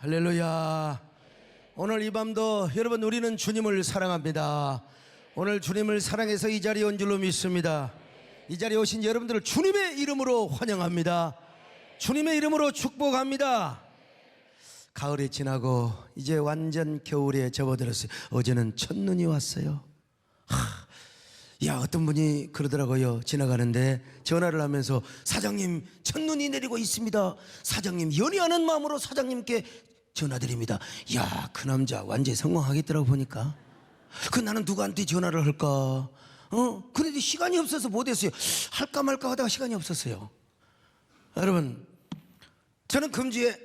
할렐루야. 오늘 이 밤도 여러분 우리는 주님을 사랑합니다. 오늘 주님을 사랑해서 이 자리에 온 줄로 믿습니다. 이 자리에 오신 여러분들을 주님의 이름으로 환영합니다. 주님의 이름으로 축복합니다. 가을이 지나고 이제 완전 겨울에 접어들었어요. 어제는 첫눈이 왔어요. 야, 어떤 분이 그러더라고요. 지나가는데 전화를 하면서 사장님 첫눈이 내리고 있습니다. 사장님 연애하는 마음으로 사장님께 전화드립니다. 야, 그 남자 완전히 성공하겠더라고 보니까. 나는 누구한테 전화를 할까? 그래도 시간이 없어서 못했어요. 할까 말까 하다가 시간이 없었어요. 여러분, 저는 금주에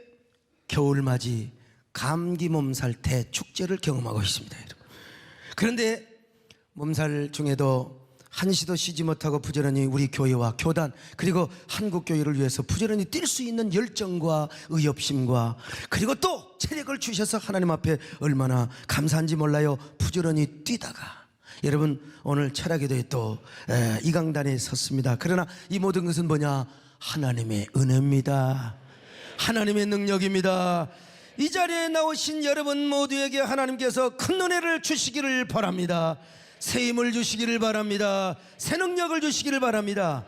겨울맞이 감기 몸살 대축제를 경험하고 있습니다. 여러분. 그런데 몸살 중에도 한시도 쉬지 못하고 부지런히 우리 교회와 교단 그리고 한국교회를 위해서 부지런히 뛸 수 있는 열정과 의협심과 그리고 또 체력을 주셔서 하나님 앞에 얼마나 감사한지 몰라요. 부지런히 뛰다가 여러분 오늘 철학기도에 또 이 강단에 섰습니다. 그러나 이 모든 것은 뭐냐? 하나님의 은혜입니다. 하나님의 능력입니다. 이 자리에 나오신 여러분 모두에게 하나님께서 큰 은혜를 주시기를 바랍니다. 새 힘을 주시기를 바랍니다. 새 능력을 주시기를 바랍니다.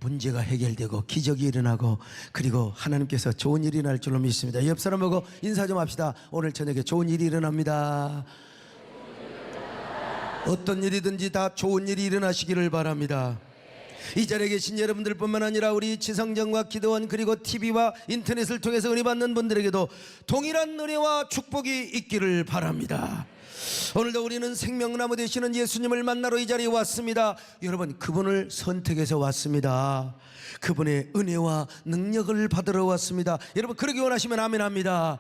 문제가 해결되고 기적이 일어나고 그리고 하나님께서 좋은 일이 날 줄로 믿습니다. 옆 사람 보고 인사 좀 합시다. 오늘 저녁에 좋은 일이 일어납니다. 어떤 일이든지 다 좋은 일이 일어나시기를 바랍니다. 이 자리에 계신 여러분들 뿐만 아니라 우리 지성정과 기도원 그리고 TV와 인터넷을 통해서 은혜 받는 분들에게도 동일한 은혜와 축복이 있기를 바랍니다. 오늘도 우리는 생명나무 되시는 예수님을 만나러 이 자리에 왔습니다. 여러분, 그분을 선택해서 왔습니다. 그분의 은혜와 능력을 받으러 왔습니다. 여러분, 그러기 원하시면 아멘 합니다.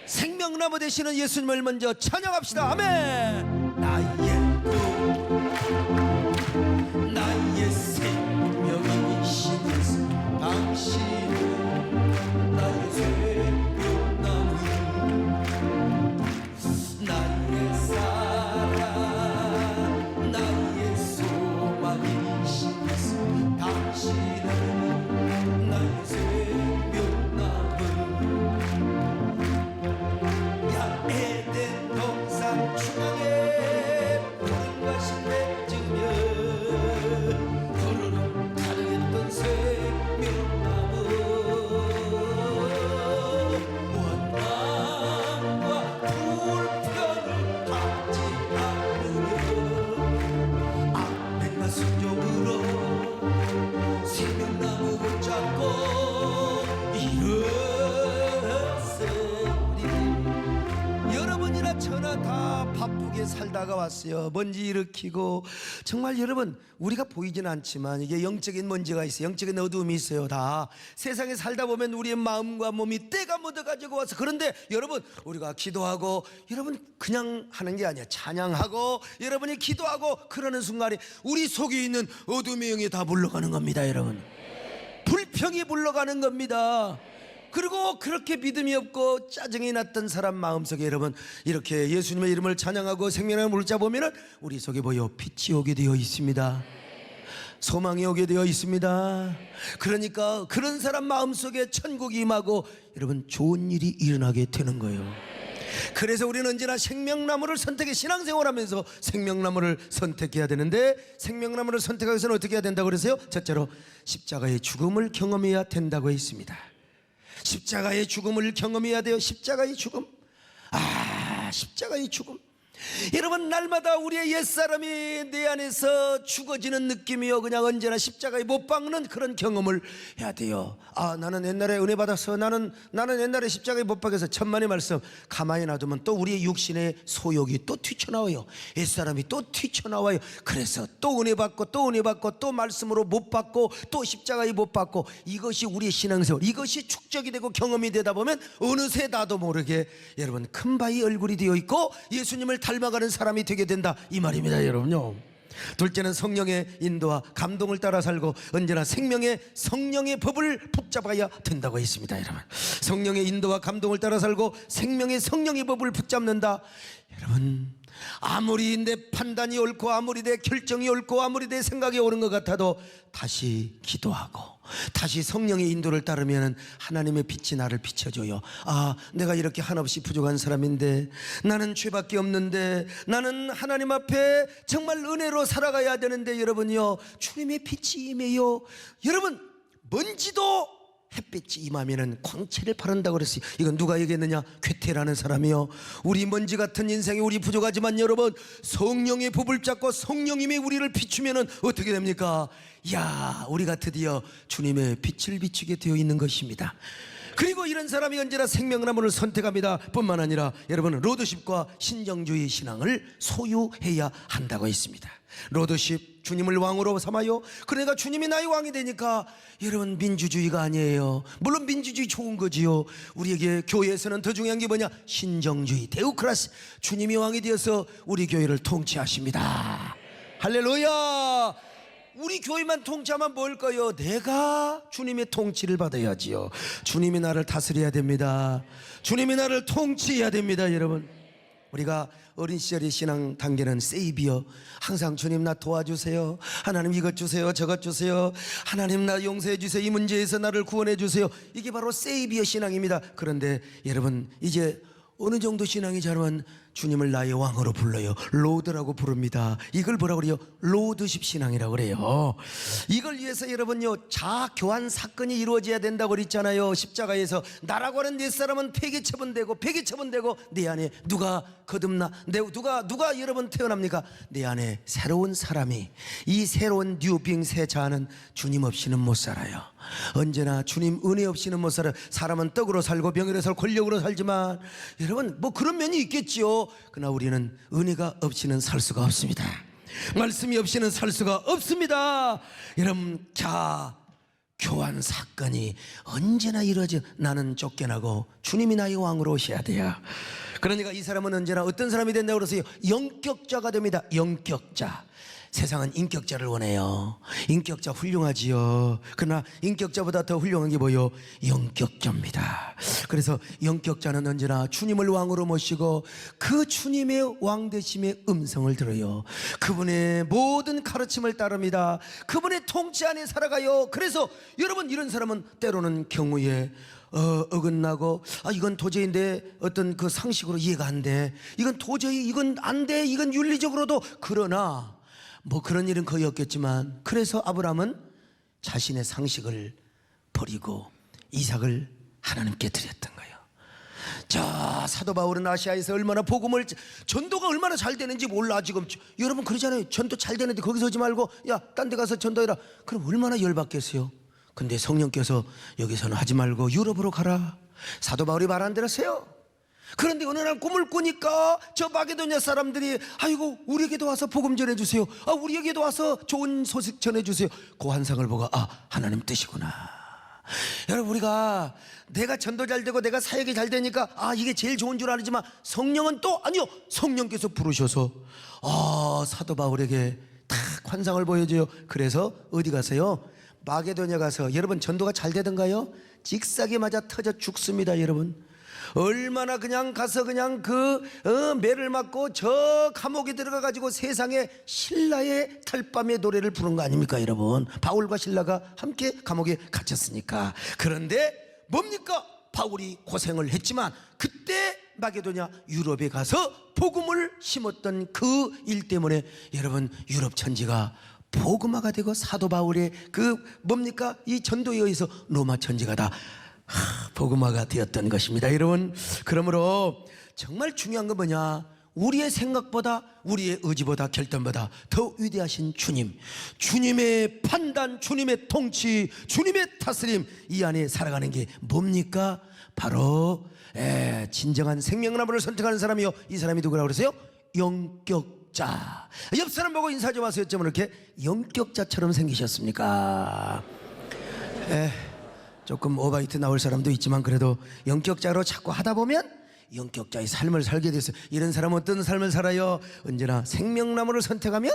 생명나무 되시는 예수님을 먼저 찬양합시다. 아멘. 나의 생명이신 예수, 당신은 나의 생명나무, 나의 사랑, 나의 소망이신 예수, 당신은 나의 생명나무. 야, 에덴 동산 중앙에 푸른과 실내 지으며 푸르른 타령했던 생명나무, 원망과 불평을 받지 않으며 악맹과 순종으로 생명나무 붙잡고 일어서리. 여러분이나 저나 다 바쁘게 살다가 왔어요. 먼지 일으키고 정말 여러분 우리가 보이지는 않지만 이게 영적인 먼지가 있어요. 영적인 어두움이 있어요. 다 세상에 살다 보면 우리의 마음과 몸이 때가 묻어가지고 와서 그런데 여러분 우리가 기도하고 여러분 그냥 하는 게 아니야. 찬양하고 여러분이 기도하고 그러는 순간에 우리 속에 있는 어둠의 영이 다 물러가는 겁니다. 여러분 불평이 물러가는 겁니다. 그리고 그렇게 믿음이 없고 짜증이 났던 사람 마음속에 여러분 이렇게 예수님의 이름을 찬양하고 생명의 물을 짜보면 우리 속에 보여 빛이 오게 되어 있습니다. 소망이 오게 되어 있습니다. 그러니까 그런 사람 마음속에 천국이 임하고 여러분 좋은 일이 일어나게 되는 거예요. 그래서 우리는 언제나 생명나무를 선택해 신앙생활하면서 생명나무를 선택해야 되는데 생명나무를 선택하기 위해서는 어떻게 해야 된다고 그러세요? 첫째로 십자가의 죽음을 경험해야 된다고 했습니다. 십자가의 죽음을 경험해야 돼요. 십자가의 죽음. 십자가의 죽음. 여러분 날마다 우리의 옛사람이 내 안에서 죽어지는 느낌이요. 그냥 언제나 십자가에 못 박는 그런 경험을 해야 돼요. 나는 옛날에 은혜 받아서 나는 옛날에 십자가에 못 박혀서 천만의 말씀 가만히 놔두면 또 우리의 육신의 소욕이 또 튀쳐나와요. 옛사람이 또 튀쳐나와요. 그래서 또 은혜 받고 또 은혜 받고 또 말씀으로 못 받고 또 십자가에 못 받고 이것이 우리의 신앙생활 이것이 축적이 되고 경험이 되다 보면 어느새 나도 모르게 여러분 큰 바위 얼굴이 되어 있고 예수님을 닮아가는 사람이 되게 된다 이 말입니다. 여러분요. 둘째는 성령의 인도와 감동을 따라 살고 언제나 성령의 법을 붙잡아야 된다고 했습니다. 여러분 성령의 인도와 감동을 따라 살고 성령의 법을 붙잡는다. 여러분, 아무리 내 판단이 옳고 아무리 내 결정이 옳고 아무리 내 생각이 옳은 것 같아도 다시 기도하고 다시 성령의 인도를 따르면 하나님의 빛이 나를 비춰줘요. 아, 내가 이렇게 한없이 부족한 사람인데, 나는 죄밖에 없는데, 나는 하나님 앞에 정말 은혜로 살아가야 되는데, 여러분요, 주님의 빛이 임해요. 여러분, 먼지도 햇빛이 임하면은 광채를 바른다고 그랬어요. 이건 누가 얘기했느냐? 괴테라는 사람이요. 우리 먼지 같은 인생이 우리 부족하지만 여러분, 성령의 법을 잡고 성령님이 우리를 비추면은 어떻게 됩니까? 야, 우리가 드디어 주님의 빛을 비추게 되어 있는 것입니다. 그리고 이런 사람이 언제나 생명나무를 선택합니다. 뿐만 아니라 여러분은 로드십과 신정주의 신앙을 소유해야 한다고 했습니다. 로드십, 주님을 왕으로 삼아요. 그러니까 주님이 나의 왕이 되니까 여러분, 민주주의가 아니에요. 물론 민주주의 좋은 거지요. 우리에게 교회에서는 더 중요한 게 뭐냐? 신정주의, 데오크라시. 주님이 왕이 되어서 우리 교회를 통치하십니다. 할렐루야. 우리 교회만 통치하면 뭘까요? 내가 주님의 통치를 받아야지요. 주님이 나를 다스려야 됩니다. 주님이 나를 통치해야 됩니다. 여러분, 우리가 어린 시절의 신앙 단계는 세이비어, 항상 주님 나 도와주세요, 하나님 이것 주세요, 저것 주세요, 하나님 나 용서해 주세요, 이 문제에서 나를 구원해 주세요. 이게 바로 세이비어 신앙입니다. 그런데 여러분, 이제 어느 정도 신앙이 자라면 주님을 나의 왕으로 불러요. 로드라고 부릅니다. 이걸 뭐라고 그래요? 로드십 신앙이라고 그래요. 이걸 위해서 여러분요, 자교환 사건이 이루어져야 된다고 그랬잖아요. 십자가에서 나라고 하는 네 사람은 폐기 처분되고 폐기 처분되고 내 안에 누가 거듭나? 누가 여러분 태어납니까? 내 안에 새로운 사람이, 이 새로운 뉴빙 새 자는 주님 없이는 못 살아요. 언제나 주님 은혜 없이는 못 살아요. 사람은 떡으로 살고 병으로 살고 권력으로 살지만 여러분, 뭐 그런 면이 있겠지요. 그러나 우리는 은혜가 없이는 살 수가 없습니다. 말씀이 없이는 살 수가 없습니다. 여러분, 자 교환 사건이 언제나 이루어져 나는 쫓겨나고 주님이 나의 왕으로 오셔야 돼요. 그러니까 이 사람은 언제나 어떤 사람이 된다고 그러세요? 영격자가 됩니다. 영격자. 세상은 인격자를 원해요. 인격자 훌륭하지요. 그러나 인격자보다 더 훌륭한 게 뭐요? 영격자입니다. 그래서 영격자는 언제나 주님을 왕으로 모시고 그 주님의 왕되심의 음성을 들어요. 그분의 모든 가르침을 따릅니다. 그분의 통치 안에 살아가요. 그래서 여러분, 이런 사람은 때로는 경우에 어긋나고, 이건 도저히 내 어떤 그 상식으로 이해가 안 돼, 이건 도저히 이건 안 돼, 이건 윤리적으로도, 그러나 뭐 그런 일은 거의 없겠지만, 그래서 아브라함은 자신의 상식을 버리고 이삭을 하나님께 드렸던 거예요. 자, 사도 바울은 아시아에서 얼마나 복음을, 전도가 얼마나 잘 되는지 몰라. 지금 여러분 그러잖아요. 전도 잘 되는데 거기서 오지 말고 야, 딴 데 가서 전도해라. 그럼 얼마나 열받겠어요. 근데 성령께서 여기서는 하지 말고 유럽으로 가라. 사도 바울이 말 안 들었어요. 그런데 어느 날 꿈을 꾸니까 저 마게도냐 사람들이, 아이고 우리에게도 와서 복음 전해주세요, 우리에게도 와서 좋은 소식 전해주세요. 그 환상을 보고 하나님 뜻이구나. 여러분, 우리가 내가 전도 잘 되고 내가 사역이 잘 되니까 이게 제일 좋은 줄 알지만 성령은 또 아니요, 성령께서 부르셔서 사도 바울에게 딱 환상을 보여줘요. 그래서 어디 가서요? 마게도냐 가서, 여러분 전도가 잘 되던가요? 직사기 맞아 터져 죽습니다. 여러분, 얼마나 그냥 가서 그냥 매를 맞고 저 감옥에 들어가 가지고 세상에 신라의 탈밤의 노래를 부른 거 아닙니까? 여러분, 바울과 신라가 함께 감옥에 갇혔으니까. 그런데 뭡니까? 바울이 고생을 했지만 그때 마게도냐 유럽에 가서 복음을 심었던 그 일 때문에 여러분, 유럽 천지가 복음화가 되고 사도 바울의 이 전도에 의해서 로마 천지가 다 복음화가 되었던 것입니다. 여러분, 그러므로 정말 중요한 건 뭐냐? 우리의 생각보다, 우리의 의지보다, 결단보다 더 위대하신 주님, 주님의 판단, 주님의 통치, 주님의 다스림, 이 안에 살아가는 게 뭡니까? 바로 진정한 생명나무를 선택하는 사람이요. 이 사람이 누구라고 그러세요? 영격자. 옆 사람 보고 인사 좀 하세요. 어쩌면 이렇게 영격자처럼 생기셨습니까? 조금 오바이트 나올 사람도 있지만 그래도 영격자로 자꾸 하다 보면 영격자의 삶을 살게 됐어요. 이런 사람은 어떤 삶을 살아요? 언제나 생명나무를 선택하면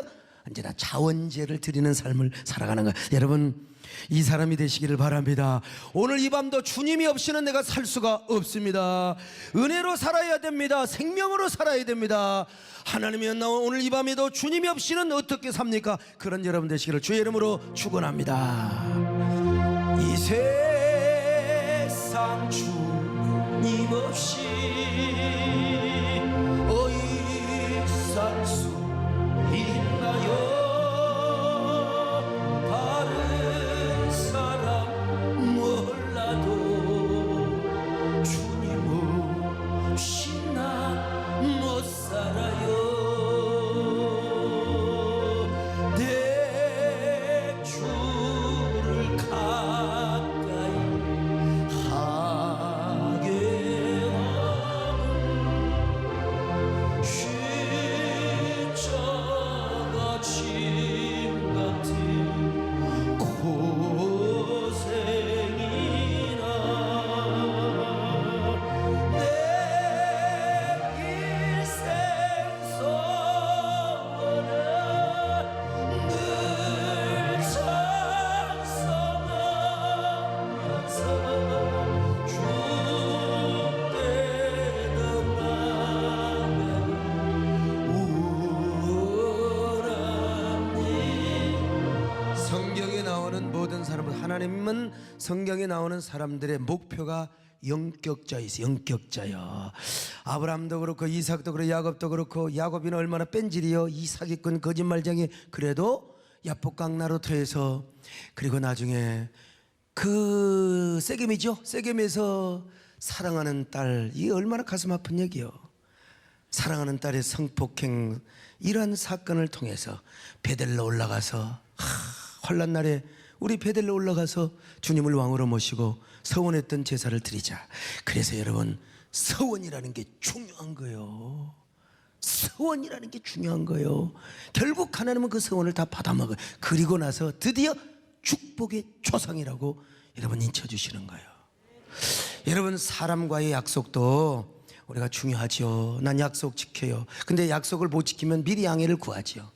언제나 자원제를 드리는 삶을 살아가는 거예요. 여러분, 이 사람이 되시기를 바랍니다. 오늘 이 밤도 주님이 없이는 내가 살 수가 없습니다. 은혜로 살아야 됩니다. 생명으로 살아야 됩니다. 하나님이 오늘 이 밤에도 주님이 없이는 어떻게 삽니까? 그런 여러분 되시기를 주의 이름으로 축원합니다. 이 세상 주님 없이 어디 살 수 있나요? 하나님은 성경에 나오는 사람들의 목표가 영격자이세요. 영격자요. 아브라함도 그렇고 이삭도 그렇고 야곱도 그렇고, 야곱이는 얼마나 뺀질이요, 이삭이건 거짓말쟁이. 그래도 야복강나루 터에서, 그리고 나중에 그 세겜이죠, 세겜에서 사랑하는 딸, 이 얼마나 가슴 아픈 얘기요. 사랑하는 딸의 성폭행, 이러한 사건을 통해서 베델로 올라가서 환란 날에 우리 베델로 올라가서 주님을 왕으로 모시고 서원했던 제사를 드리자. 그래서 여러분, 서원이라는 게 중요한 거예요. 서원이라는 게 중요한 거예요. 결국 하나님은 그 서원을 다 받아먹어요. 그리고 나서 드디어 축복의 초상이라고 여러분 인쳐주시는 거예요. 여러분, 사람과의 약속도 우리가 중요하죠. 난 약속 지켜요. 근데 약속을 못 지키면 미리 양해를 구하죠.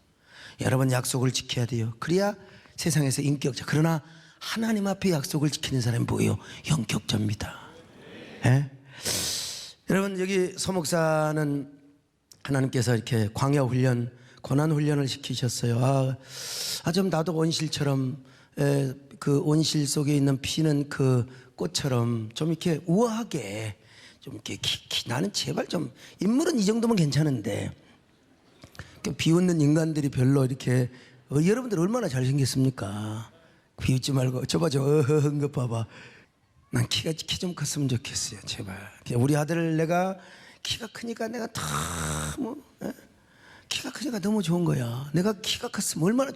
여러분, 약속을 지켜야 돼요. 그래야 세상에서 인격자. 그러나 하나님 앞에 약속을 지키는 사람이 뭐예요? 영격자입니다. 예? 여러분, 여기 서목사는 하나님께서 이렇게 광야 훈련, 고난 훈련을 시키셨어요. 좀 나도 온실처럼, 그 온실 속에 있는 피는 그 꽃처럼 좀 이렇게 우아하게, 좀 이렇게 나는 제발 좀, 인물은 이 정도면 괜찮은데 비웃는 인간들이 별로 이렇게, 여러분들 얼마나 잘생겼습니까? 비웃지 말고 저봐, 저 어허한 것 봐봐. 난 키 좀 컸으면 좋겠어요. 제발. 우리 아들, 내가 키가 크니까 내가 키가 크니까 너무 좋은 거야. 내가 키가 컸으면 얼마나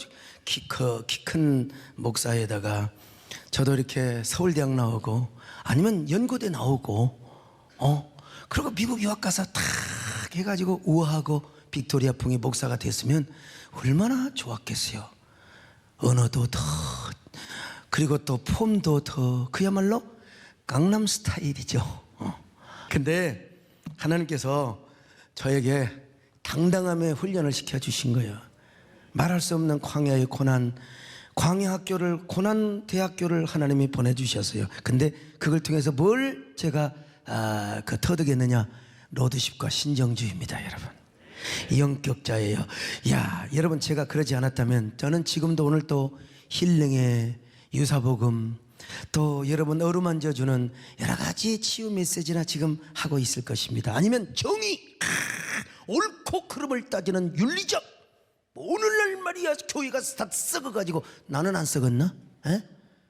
키 큰 목사에다가 저도 이렇게 서울대학 나오고 아니면 연고대 나오고, 그리고 미국 유학 가서 탁 해가지고 우아하고 빅토리아 풍의 목사가 됐으면 얼마나 좋았겠어요. 언어도 더, 그리고 또 폼도 더, 그야말로 강남 스타일이죠. 근데 하나님께서 저에게 당당함의 훈련을 시켜주신 거예요. 말할 수 없는 광야의 고난, 광야학교를, 고난 대학교를 하나님이 보내주셨어요. 근데 그걸 통해서 뭘 제가 터득했느냐? 로드십과 신정주의입니다. 여러분, 영격자예요. 야, 여러분, 제가 그러지 않았다면 저는 지금도 오늘 또 힐링의 유사복음, 또 여러분 어루만져주는 여러 가지 치유 메시지나 지금 하고 있을 것입니다. 아니면 정의, 옳고 그름을 따지는 윤리적, 오늘날 말이야 교회가 다 썩어가지고, 나는 안 썩었나? 에?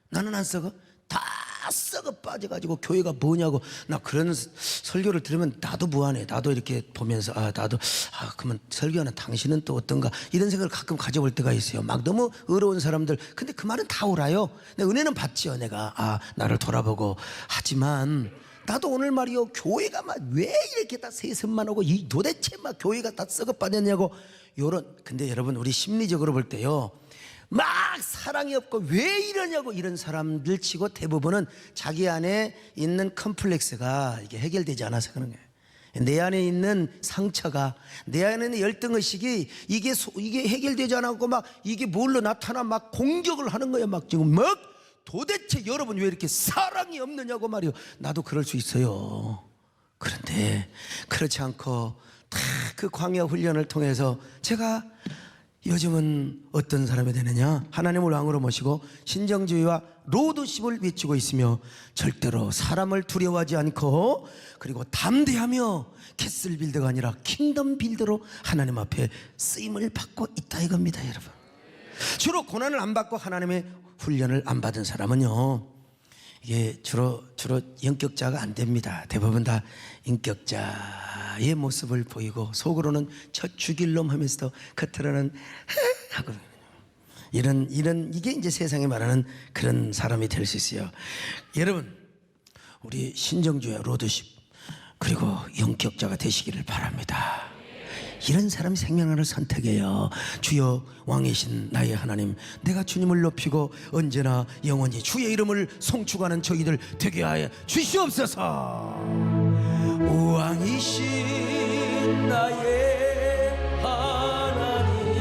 나는 안 썩어? 다 썩어 빠져가지고 교회가 뭐냐고. 나 그런 설교를 들으면 나도 무안해. 나도 이렇게 보면서 그러면 설교하는 당신은 또 어떤가, 이런 생각을 가끔 가져볼 때가 있어요. 막 너무 어려운 사람들, 근데 그 말은 다 옳아요. 내 은혜는 받지요. 내가 나를 돌아보고. 하지만 나도 오늘 말이요, 교회가 막 왜 이렇게 다 세습만 하고, 이 도대체 막 교회가 다 썩어 빠졌냐고, 요런. 근데 여러분, 우리 심리적으로 볼 때요, 막 사랑이 없고 왜 이러냐고 이런 사람들 치고 대부분은 자기 안에 있는 컴플렉스가 이게 해결되지 않아서 그런 거예요. 내 안에 있는 상처가, 내 안에 있는 열등의식이 이게 해결되지 않았고 막 이게 뭘로 나타나 막 공격을 하는 거야. 막 지금 막 도대체 여러분 왜 이렇게 사랑이 없느냐고 말이요. 나도 그럴 수 있어요. 그런데 그렇지 않고 다 그 광야 훈련을 통해서 제가 요즘은 어떤 사람이 되느냐, 하나님을 왕으로 모시고 신정주의와 로드십을 외치고 있으며 절대로 사람을 두려워하지 않고 그리고 담대하며 캐슬 빌더가 아니라 킹덤 빌더로 하나님 앞에 쓰임을 받고 있다 이겁니다. 여러분, 주로 고난을 안 받고 하나님의 훈련을 안 받은 사람은요, 이게 주로 인격자가 안 됩니다. 대부분 다 인격자의 모습을 보이고 속으로는 저 죽일 놈 하면서도 겉으로는 하고 이런 이게 이제 세상에 말하는 그런 사람이 될 수 있어요. 여러분, 우리 신정주의 로드십 그리고 인격자가 되시기를 바랍니다. 이런 사람이 생명을 선택해요. 주여 왕이신 나의 하나님, 내가 주님을 높이고 언제나 영원히 주의 이름을 송축하는 저희들 되게 하여 주시옵소서. 왕이신 나의 하나님,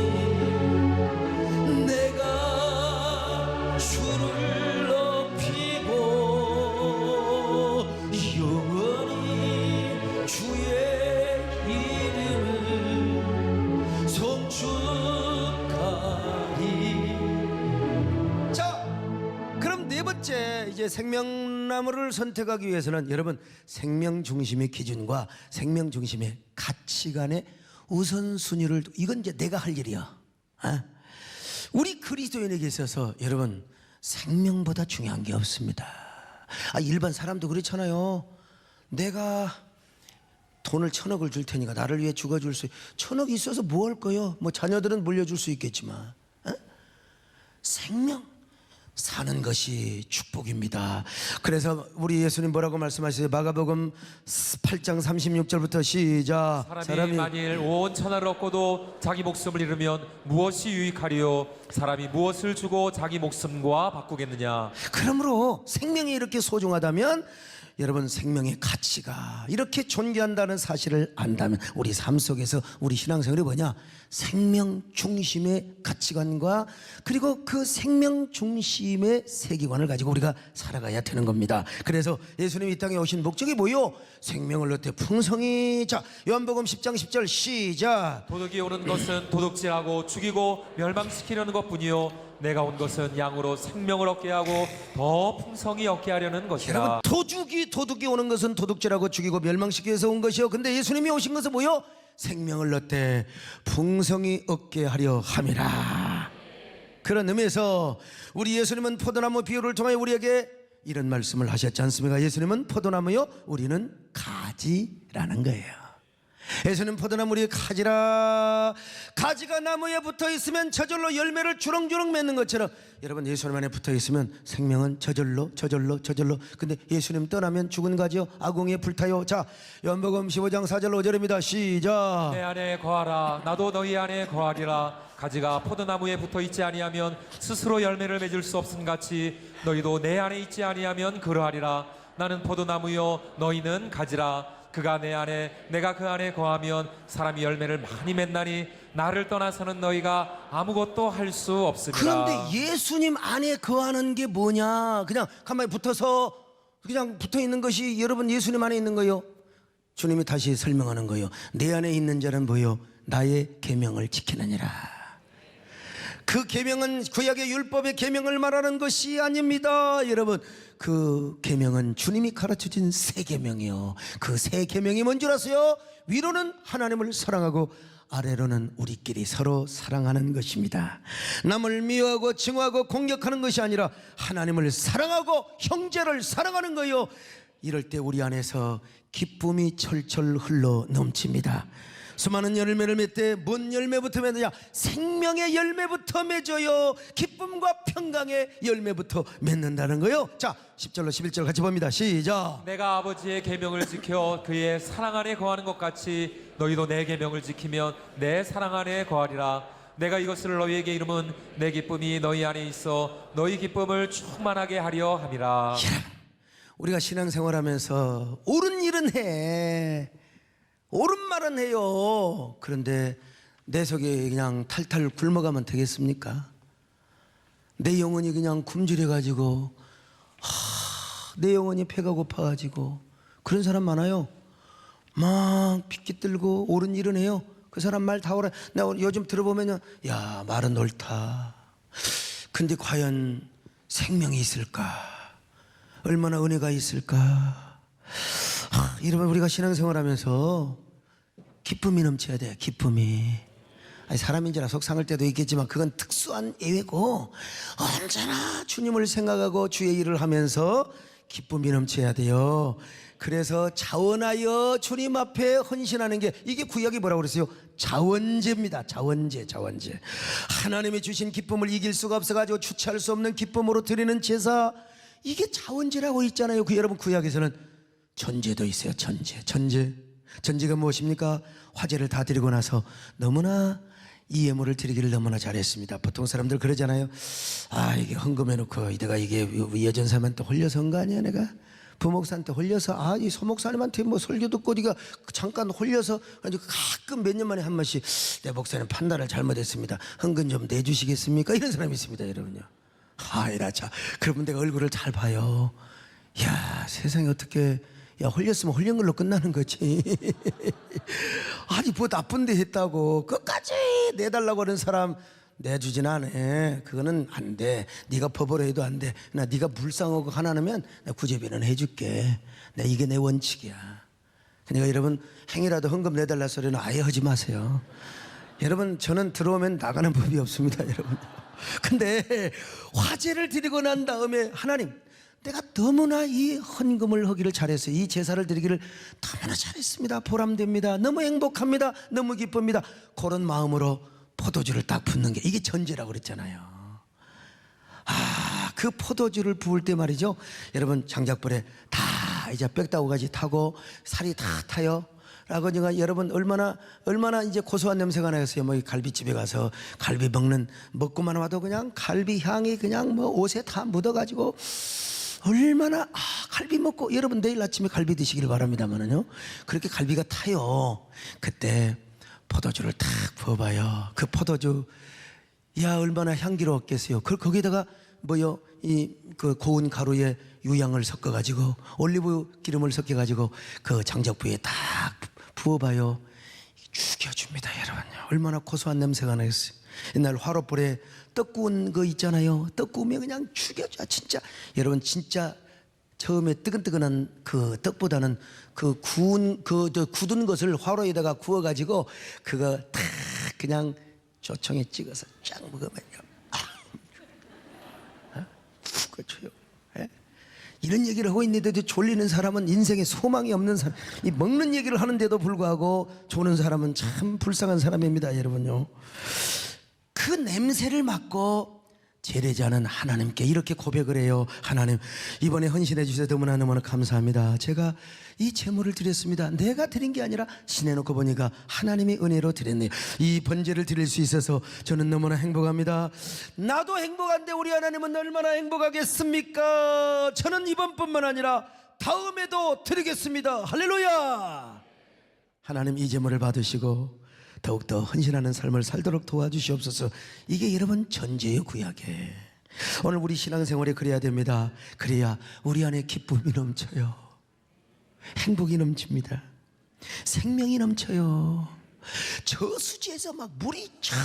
내가 주를 높이고 영원히 주의 네 번째, 이제 생명나무를 선택하기 위해서는 여러분 생명 중심의 기준과 생명 중심의 가치관의 우선순위를, 이건 이제 내가 할 일이야. 우리 그리스도인에게 있어서 여러분 생명보다 중요한 게 없습니다. 일반 사람도 그렇잖아요. 내가 돈을 1,000억을 줄 테니까 나를 위해 죽어줄 수, 1,000억이 있어서 뭐 할 거요? 뭐 자녀들은 물려줄 수 있겠지만 생명 사는 것이 축복입니다. 그래서 우리 예수님 뭐라고 말씀하시죠? 마가복음 8장 36절부터 시작. 사람이 만일 온 천하를 얻고도 자기 목숨을 잃으면 무엇이 유익하리요? 사람이 무엇을 주고 자기 목숨과 바꾸겠느냐? 그러므로 생명이 이렇게 소중하다면 여러분 생명의 가치가 이렇게 존귀한다는 사실을 안다면 우리 삶 속에서 우리 신앙생활이 뭐냐? 생명 중심의 가치관과 그리고 그 생명 중심의 세계관을 가지고 우리가 살아가야 되는 겁니다. 그래서 예수님이 이 땅에 오신 목적이 뭐요? 생명을 얻되 풍성히. 자, 요한복음 10장 10절 시작. 도둑이 오는 것은 도둑질하고 죽이고 멸망시키려는 것뿐이요 내가 온 것은 양으로 생명을 얻게 하고 더 풍성히 얻게 하려는 것이라. 여러분, 도둑이 오는 것은 도둑질하고 죽이고 멸망시키기 위해서 온 것이요, 근데 예수님이 오신 것은 뭐요? 생명을 얻되 풍성히 얻게 하려 함이라. 그런 의미에서 우리 예수님은 포도나무 비유를 통하여 우리에게 이런 말씀을 하셨지 않습니까? 예수님은 포도나무요, 우리는 가지라는 거예요. 예수님 포도나무 우리 가지라. 가지가 나무에 붙어 있으면 저절로 열매를 주렁주렁 맺는 것처럼 여러분 예수님 안에 붙어 있으면 생명은 저절로. 근데 예수님 떠나면 죽은 가지요, 아궁이에 불타요. 자, 요한복음 15장 4절 5절입니다. 시작. 내 안에 거하라. 나도 너희 안에 거하리라. 가지가 포도나무에 붙어 있지 아니하면 스스로 열매를 맺을 수 없음 같이 너희도 내 안에 있지 아니하면 그러하리라. 나는 포도나무요 너희는 가지라. 그가 내 안에 내가 그 안에 거하면 사람이 열매를 많이 맺나니 나를 떠나서는 너희가 아무것도 할 수 없으리라. 그런데 예수님 안에 거하는 게 뭐냐? 그냥 가만히 붙어서 그냥 붙어 있는 것이 여러분 예수님 안에 있는 거요. 주님이 다시 설명하는 거요. 내 안에 있는 자는 뭐요? 나의 계명을 지키느니라. 그 계명은 구약의 율법의 계명을 말하는 것이 아닙니다. 여러분, 그 계명은 주님이 가르쳐준 새 계명이요. 그 새 계명이 뭔 줄 아세요? 위로는 하나님을 사랑하고 아래로는 우리끼리 서로 사랑하는 것입니다. 남을 미워하고 증오하고 공격하는 것이 아니라 하나님을 사랑하고 형제를 사랑하는 거요. 이럴 때 우리 안에서 기쁨이 철철 흘러 넘칩니다. 수많은 열매를 맺되 뭔 열매부터 맺느냐? 생명의 열매부터 맺어요. 기쁨과 평강의 열매부터 맺는다는 거요. 자, 10절로 11절 같이 봅니다. 시작. 내가 아버지의 계명을 지켜 그의 사랑 안에 거하는 것 같이 너희도 내 계명을 지키면 내 사랑 안에 거하리라. 내가 이것을 너희에게 이름은 내 기쁨이 너희 안에 있어 너희 기쁨을 충만하게 하려 함이라. 우리가 신앙생활하면서 옳은 일은 해. 옳은 말은 해요. 그런데 내 속에 그냥 탈탈 굶어가면 되겠습니까? 내 영혼이 그냥 굶주려가지고 내 영혼이 배가 고파가지고 그런 사람 많아요. 막 핏깃들고 옳은 일은 해요. 그 사람 말 다 옳아. 나 요즘 들어보면요, 야 말은 옳다. 근데 과연 생명이 있을까? 얼마나 은혜가 있을까? 여러분, 우리가 신앙생활하면서 기쁨이 넘쳐야 돼요. 기쁨이. 아니, 사람인지라 속상할 때도 있겠지만 그건 특수한 예외고, 언제나 주님을 생각하고 주의 일을 하면서 기쁨이 넘쳐야 돼요. 그래서 자원하여 주님 앞에 헌신하는 게, 이게 구약이 뭐라고 그랬어요? 자원제입니다. 자원제. 하나님이 주신 기쁨을 이길 수가 없어가지고 주체할 수 없는 기쁨으로 드리는 제사, 이게 자원제라고 있잖아요. 여러분, 구약에서는 전제도 있어요. 전제가 무엇입니까? 화제를 다 드리고 나서 너무나 이 예물을 드리기를 너무나 잘했습니다. 보통 사람들 그러잖아요. 이게 헌금해놓고 내가 이게 여전사한테 홀려서 한 거 아니야? 내가 부목사한테 홀려서, 이 소목사님한테 뭐 설교 듣고 네가 잠깐 홀려서 가끔 몇 년 만에 한 번씩 내 목사님 판단을 잘못했습니다. 헌금 좀 내주시겠습니까? 이런 사람이 있습니다, 여러분요. 이라자. 그러면 내가 얼굴을 잘 봐요. 야, 세상에 어떻게, 야, 홀렸으면 홀린 걸로 끝나는 거지. 아니, 뭐 나쁜 데 했다고 끝까지 내달라고 하는 사람 내주진 않아. 그거는 안 돼. 네가 법으로 해도 안 돼. 네가 불쌍하고 가난하면 내가 구제비는 해줄게. 이게 내 원칙이야. 그러니까 여러분, 행이라도 헌금 내달라 소리는 아예 하지 마세요. 여러분, 저는 들어오면 나가는 법이 없습니다, 여러분. 근데 화제를 드리고 난 다음에, 하나님, 내가 너무나 이 헌금을 하기를 잘했어요. 이 제사를 드리기를 너무나 잘했습니다. 보람됩니다. 너무 행복합니다. 너무 기쁩니다. 그런 마음으로 포도주를 딱 붓는 게, 이게 전제라고 그랬잖아요. 그 포도주를 부을 때 말이죠, 여러분, 장작불에 다 이제 빽다구가지 타고 살이 다 타요. 라고 제가, 여러분, 얼마나 이제 고소한 냄새가 나겠어요. 뭐 이 갈비집에 가서 갈비 먹고만 와도 그냥 갈비 향이 그냥 뭐 옷에 다 묻어가지고, 얼마나 갈비 먹고, 여러분 내일 아침에 갈비 드시길 바랍니다만은요, 그렇게 갈비가 타요. 그때 포도주를 탁 부어봐요. 그 포도주, 야, 얼마나 향기로웠겠어요. 거기다가 그 고운 가루에 유향을 섞어가지고 올리브 기름을 섞어가지고 그 장작부에 딱 부어봐요. 죽여줍니다, 여러분요. 얼마나 고소한 냄새가 나겠어요. 옛날 화롯불에 떡 구운 거 있잖아요. 떡 구우면 그냥 죽여줘, 진짜. 여러분, 진짜 처음에 뜨끈뜨끈한 그 떡보다는 그 굳은 것을 화로에다가 구워가지고 그거 탁 그냥 조청에 찍어서 쫙 먹으면요, 그렇죠. 이런 얘기를 하고 있는데도 졸리는 사람은 인생에 소망이 없는 사람. 이 먹는 얘기를 하는데도 불구하고 조는 사람은 참 불쌍한 사람입니다, 여러분요. 그 냄새를 맡고 제례자는 하나님께 이렇게 고백을 해요. 하나님, 이번에 헌신해 주셔서 너무나 감사합니다. 제가 이 제물을 드렸습니다. 내가 드린 게 아니라 신해놓고 보니까 하나님이 은혜로 드렸네요. 이 번제를 드릴 수 있어서 저는 너무나 행복합니다. 나도 행복한데 우리 하나님은 얼마나 행복하겠습니까? 저는 이번뿐만 아니라 다음에도 드리겠습니다. 할렐루야. 하나님, 이 제물을 받으시고 더욱더 헌신하는 삶을 살도록 도와주시옵소서. 이게 여러분 전제의 구약에, 오늘 우리 신앙생활에 그래야 됩니다. 그래야 우리 안에 기쁨이 넘쳐요. 행복이 넘칩니다. 생명이 넘쳐요. 저수지에서 막 물이 철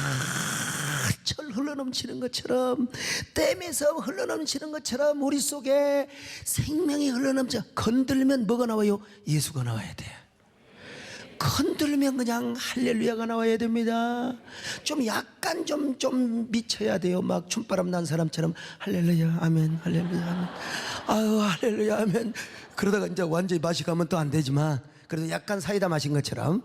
흘러넘치는 것처럼, 댐에서 흘러넘치는 것처럼 우리 속에 생명이 흘러넘쳐. 건들면 뭐가 나와요? 예수가 나와야 돼요. 건들면 그냥 할렐루야가 나와야 됩니다. 좀 약간 좀 미쳐야 돼요. 막 춤바람 난 사람처럼 할렐루야 아멘, 할렐루야 아멘, 아유 할렐루야 아멘. 그러다가 이제 완전히 맛이 가면 또 안 되지만, 그래도 약간 사이다 마신 것처럼,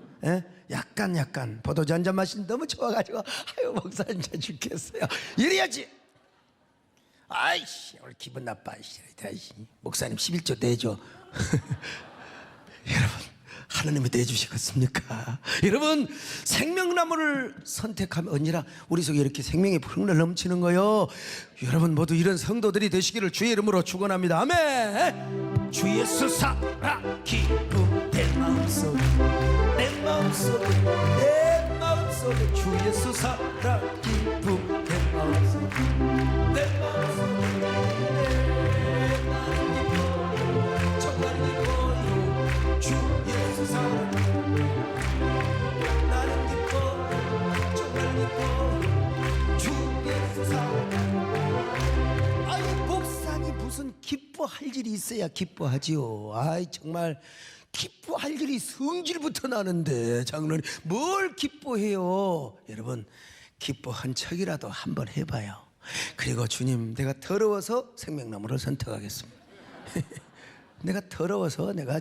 약간 포도주 한 잔 마신 너무 좋아가지고, 아유 목사님 저 죽겠어요, 이래야지. 아이씨 오늘 기분 나빠. 목사님 11조 내줘. 여러분, 하나님이 내주시겠습니까? 여러분, 생명나무를 선택하면 언제나 우리 속에 이렇게 생명이 흘러 넘치는 거요. 여러분 모두 이런 성도들이 되시기를 주의 이름으로 축원합니다. 아멘. 주 예수 살아 기쁨 내 마음속 내 내 마음속에 주 예수 살아 기쁨 내 마음속에 나는 기뻐 정말 기뻐요 주 예수 살아 나는 기뻐 정말 기뻐 주 예수 살아. 아이 목사님 무슨 기뻐할 일이 있어야 기뻐하지요. 아이 정말 기뻐할 일이 성질부터 나는데 장로님 뭘 기뻐해요. 여러분 기뻐한 척이라도 한번 해봐요. 그리고 주님 내가 더러워서 생명나무를 선택하겠습니다. 내가 더러워서 내가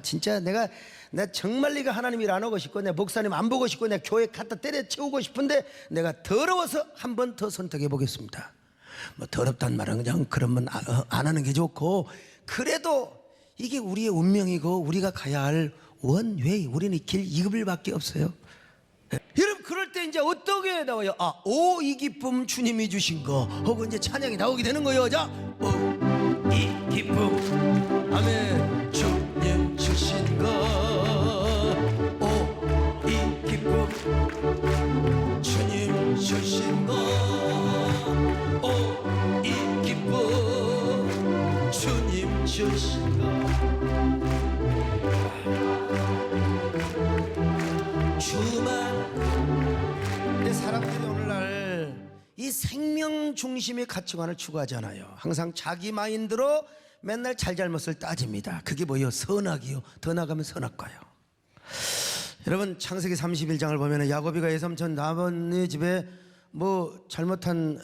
정말 네가 하나님 일 안 하고 싶고 내 목사님 안 보고 싶고 내 교회 갖다 때려치우고 싶은데 내가 더러워서 한 번 더 선택해 보겠습니다. 뭐 더럽단 말은 그냥 그러면 안 하는 게 좋고 그래도 이게 우리의 운명이고 우리가 가야 할 원웨이 우리는 길 이급일밖에 없어요. 여러분 그럴 때 이제 어떻게 나와요? 오 이 기쁨 주님이 주신 거 혹은 이제 찬양이 나오게 되는 거예요. 자, 오 이 기쁨 아멘 주님 주신 거 오 이 기쁨 주님 주신 거 오 이 기쁨 주님 주신 거 주만. 근데 사람들이 오늘날 이 생명 중심의 가치관을 추구하잖아요. 항상 자기 마인드로 맨날 잘잘못을 따집니다. 그게 뭐예요? 선악이요. 더 나가면 선악과요. 여러분 창세기 31장을 보면 야곱이가 외삼촌 라반의 집에 뭐 잘못한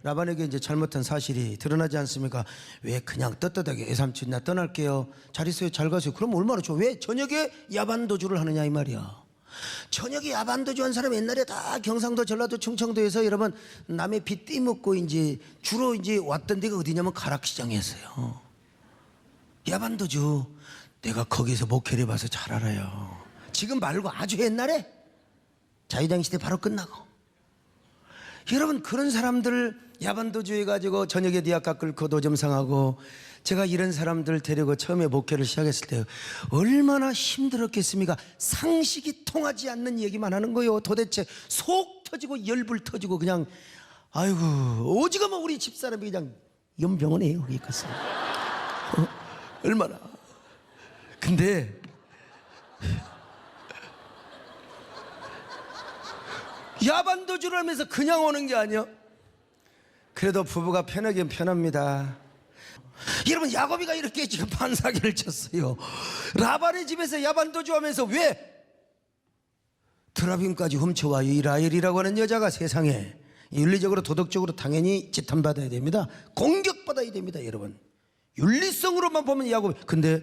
라반에게 이제 잘못한 사실이 드러나지 않습니까? 왜 그냥 떳떳하게 외삼촌 나 떠날게요. 잘 있어요. 잘 가세요. 그럼 얼마나 좋아. 왜 저녁에 야반도주를 하느냐 이 말이야. 저녁에 야반도주 한 사람 옛날에 다 경상도 전라도 충청도에서 여러분 남의 빚 띠먹고 이제 주로 이제 왔던 데가 어디냐면 가락시장이었어요. 야반도주 내가 거기서 목회를 봐서 잘 알아요. 지금 말고 아주 옛날에 자유당 시대 바로 끝나고 여러분 그런 사람들 야반도주 해가지고 저녁에 디아카 끌고 노점상하고 제가 이런 사람들 데리고 처음에 목회를 시작했을 때 얼마나 힘들었겠습니까? 상식이 통하지 않는 얘기만 하는 거예요. 도대체 속 터지고 열불 터지고 그냥 아이고 오지가면 우리 집사람이 그냥 연병원이에요. 거기 갔어. 얼마나. 근데 야반도주를 하면서 그냥 오는 게 아니야. 그래도 부부가 편하긴 편합니다. 여러분 야곱이가 이렇게 지금 반사기를 쳤어요. 라반의 집에서 야반도주 하면서 왜 드라빔까지 훔쳐와요. 이 라헬이라고 하는 여자가 세상에 윤리적으로 도덕적으로 당연히 지탄받아야 됩니다. 공격받아야 됩니다. 여러분 윤리성으로만 보면 야곱. 근데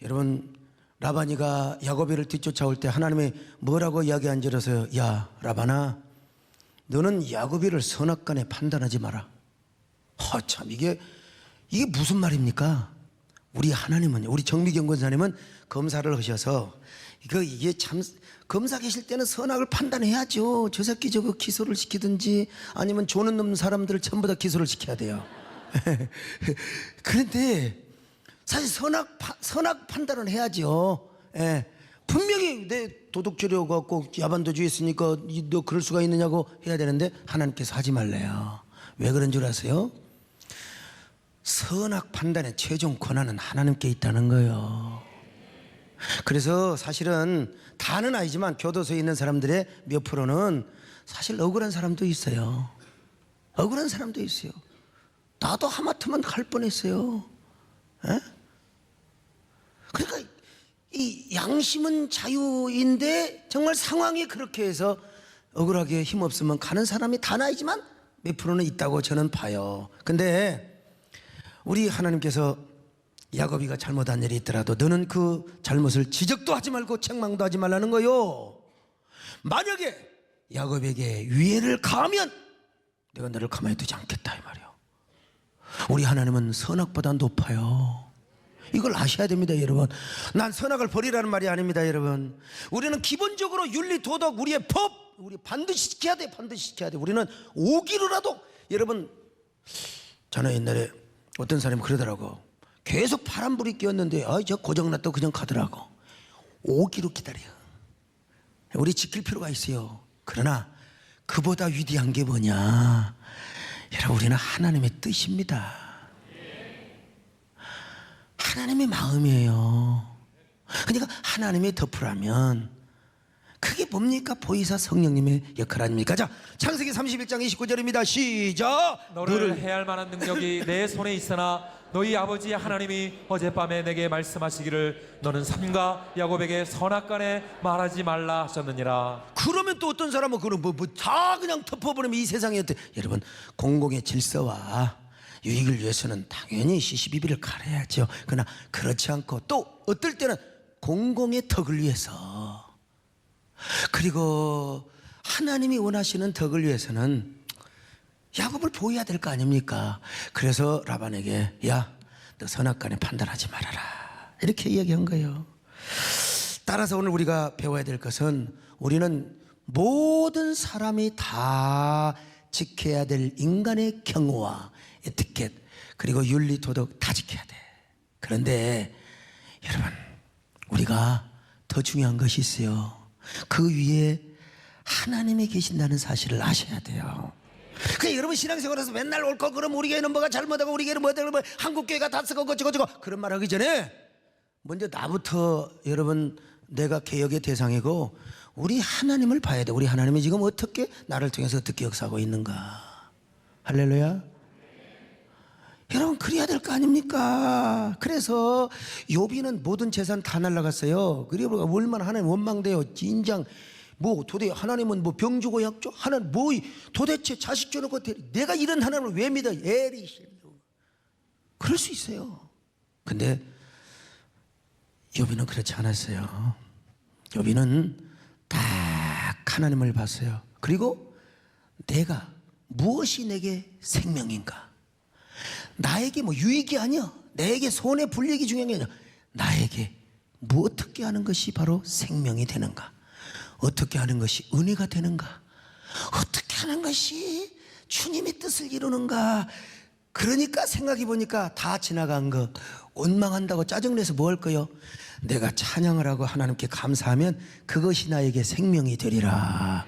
여러분 라반이가 야곱이를 뒤쫓아올 때 하나님이 뭐라고 이야기한 줄에서요. 야 라반아 너는 야곱이를 선악간에 판단하지 마라. 참 이게 무슨 말입니까? 우리 하나님은 우리 정미경 권사님은 검사를 하셔서 이게 참 검사 계실 때는 선악을 판단해야죠. 저 새끼 저거 기소를 시키든지 아니면 조는 놈 사람들을 전부 다 기소를 시켜야 돼요. 그런데 사실 선악 판단을 해야죠. 예. 분명히 내 도덕질여 갖고 야반도주에 있으니까 너 그럴 수가 있느냐고 해야 되는데 하나님께서 하지 말래요. 왜 그런 줄 아세요? 선악 판단의 최종 권한은 하나님께 있다는 거예요. 그래서 사실은 다는 아니지만 교도소에 있는 사람들의 몇 프로는 사실 억울한 사람도 있어요. 억울한 사람도 있어요. 나도 하마터면 갈 뻔했어요. 에? 그러니까 이 양심은 자유인데 정말 상황이 그렇게 해서 억울하게 힘없으면 가는 사람이 다 나이지만 몇 프로는 있다고 저는 봐요. 근데 우리 하나님께서 야곱이가 잘못한 일이 있더라도 너는 그 잘못을 지적도 하지 말고 책망도 하지 말라는 거요. 만약에 야곱에게 위해를 가하면 내가 너를 가만히 두지 않겠다 이 말이요. 우리 하나님은 선악보다 높아요. 이걸 아셔야 됩니다 여러분. 난 선악을 버리라는 말이 아닙니다 여러분. 우리는 기본적으로 윤리 도덕 우리의 법 우리 반드시 지켜야 돼. 반드시 지켜야 돼. 우리는 오기로라도 여러분 저는 옛날에 어떤 사람이 그러더라고. 계속 파란불이 끼었는데 저 고장났다고 그냥 가더라고. 오기로 기다려. 우리 지킬 필요가 있어요. 그러나 그보다 위대한 게 뭐냐? 여러분, 우리는 하나님의 뜻입니다. 하나님의 마음이에요. 그러니까 하나님의 덮으라면 그게 뭡니까? 보이사 성령님의 역할 아닙니까? 자, 창세기 31장 29절입니다. 시작. 너를 해할 만한 능력이 내 손에 있으나 너희 아버지 하나님이 어젯밤에 내게 말씀하시기를 너는 삼가 야곱에게 선악간에 말하지 말라 하셨느니라. 그러면 또 어떤 사람은 그런 다 그냥 덮어버리면 이 세상에 여러분, 공공의 질서와 유익을 위해서는 당연히 시시비비를 가려야죠. 그러나 그렇지 않고 또 어떨 때는 공공의 덕을 위해서, 그리고 하나님이 원하시는 덕을 위해서는 야곱을 보호해야 될 거 아닙니까? 그래서 라반에게 야, 너 선악간에 판단하지 말아라, 이렇게 이야기한 거예요. 따라서 오늘 우리가 배워야 될 것은 우리는 모든 사람이 다 지켜야 될 인간의 경호와 에티켓, 그리고 윤리 도덕 다 지켜야 돼. 그런데 여러분, 우리가 더 중요한 것이 있어요. 그 위에 하나님이 계신다는 사실을 아셔야 돼요. 그러니까 여러분, 신앙생활에서 맨날 옳고 그럼 우리 교회는 뭐가 잘못하고 우리 교회는 뭐가 잘못하고 한국교회가 다 쓰고 어쩌고 그런 말 하기 전에 먼저 나부터, 여러분, 내가 개혁의 대상이고 우리 하나님을 봐야 돼. 우리 하나님이 지금 어떻게 나를 통해서 어떻게 역사하고 있는가. 할렐루야. 여러분, 그래야 될 거 아닙니까? 그래서 욥이는 모든 재산 다 날라갔어요. 그리고 얼마나 하나님 원망돼요. 진장 뭐 도대체 하나님은 뭐 병 주고 약 줘? 하나님 뭐 도대체 자식 줘놓고 내가 이런 하나님을 왜 믿어? 에리 그럴 수 있어요. 근데 욥이는 그렇지 않았어요. 욥이는 딱 하나님을 봤어요. 그리고 내가 무엇이 내게 생명인가? 나에게 뭐 유익이 아니야, 내게 손해 불리기 중요한 게 아니야. 나에게 뭐 어떻게 하는 것이 바로 생명이 되는가? 어떻게 하는 것이 은혜가 되는가? 어떻게 하는 것이 주님의 뜻을 이루는가? 그러니까 생각해 보니까 다 지나간 것, 원망한다고 짜증내서 뭐 할 거요? 내가 찬양을 하고 하나님께 감사하면 그것이 나에게 생명이 되리라.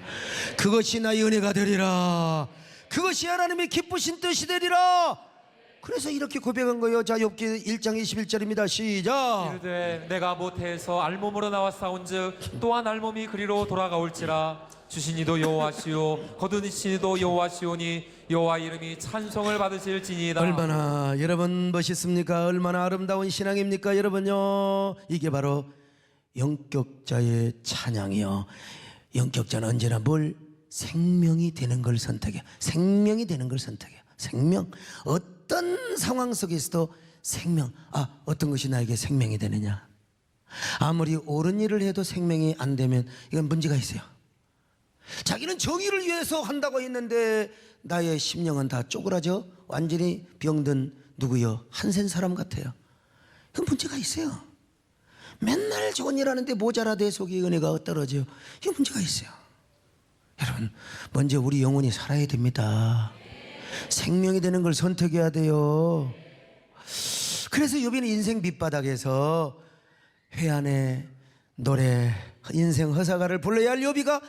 그것이 나의 은혜가 되리라. 그것이 하나님의 기쁘신 뜻이 되리라. 그래서 이렇게 고백한 거예요. 자, 욥기 1장 21절입니다. 시작. 이르되 내가 모태에서 알몸으로 나와 싸운즉 또한 알몸이 그리로 돌아가올지라. 주신 이도 여호와시오 거두신 이도 여호와시오니 여호와 이름이 찬송을 받으실지니이다. 얼마나 여러분 멋있습니까? 얼마나 아름다운 신앙입니까? 여러분요, 이게 바로 영격자의 찬양이요. 영격자는 언제나 뭘? 생명이 되는 걸 선택해. 생명이 되는 걸 선택해. 생명. 어떤 상황 속에서도 생명. 어떤 것이 나에게 생명이 되느냐? 아무리 옳은 일을 해도 생명이 안 되면 이건 문제가 있어요. 자기는 정의를 위해서 한다고 했는데 나의 심령은 다 쪼그라져 완전히 병든 누구요? 한센 사람 같아요. 이건 문제가 있어요. 맨날 좋은 일 하는데 모자라 내 속에 은혜가 떨어져요. 이건 문제가 있어요. 여러분, 먼저 우리 영혼이 살아야 됩니다. 생명이 되는 걸 선택해야 돼요. 그래서 욥이는 인생 밑바닥에서 회한의 노래, 인생 허사가를 불러야 할 욥이가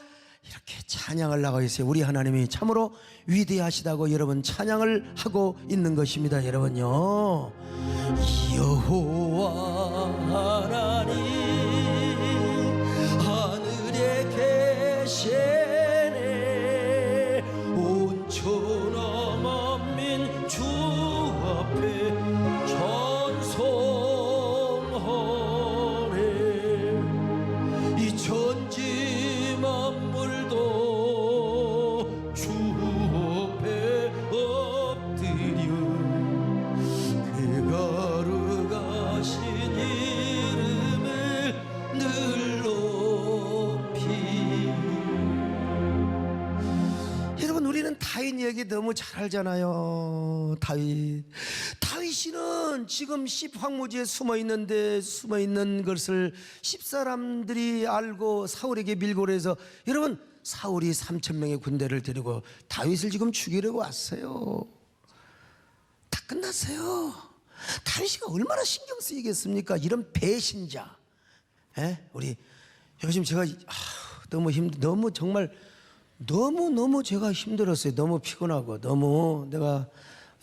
이렇게 찬양을 나가고 있어요. 우리 하나님이 참으로 위대하시다고 여러분 찬양을 하고 있는 것입니다. 여러분요, 여호와 하나님 하늘에 계시네. 온천하 만민 주 앞에 찬송하네. 이 천지 만물도 주 앞에 엎드려 그 거룩하신 이름을 늘 높이. 여러분, 우리는 다윗 얘기 너무 잘 알잖아요. 다윗이는 지금 십 황무지에 숨어 있는 것을 십 사람들이 알고 사울에게 밀고 해서, 여러분, 사울이 3,000명의 군대를 데리고 다윗을 지금 죽이려고 왔어요. 다 끝났어요. 다윗이 얼마나 신경 쓰이겠습니까? 이런 배신자. 우리 요즘 제가 너무 정말 너무 제가 힘들었어요. 너무 피곤하고 너무 내가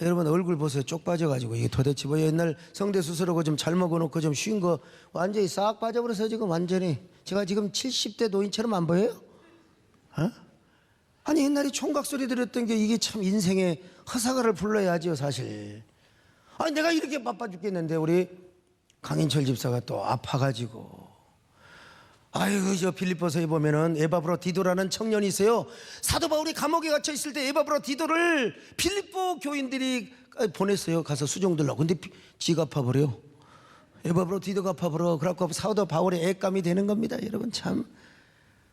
여러분 얼굴 보세요. 쪽 빠져가지고 이게 도대체 뭐 옛날 성대 수술하고 좀 잘 먹어놓고 좀 쉰 거 완전히 싹 빠져버려서 지금 완전히 제가 지금 70대 노인처럼 안 보여요? 어? 아니 옛날에 총각 소리 들었던 게 이게 참 인생의 허사가를 불러야지요 사실. 아니 내가 이렇게 바빠 죽겠는데 우리 강인철 집사가 또 아파가지고 아이고 저 빌립보서에 보면은 에바브로디도라는 청년이 있어요. 사도 바울이 감옥에 갇혀 있을 때 에바브로디도를 빌립보 교인들이 보냈어요. 가서 수종들라고. 근데 지가 아파버려. 에바브로디도가 아파버려. 그래갖고 사도 바울의 애감이 되는 겁니다. 여러분 참.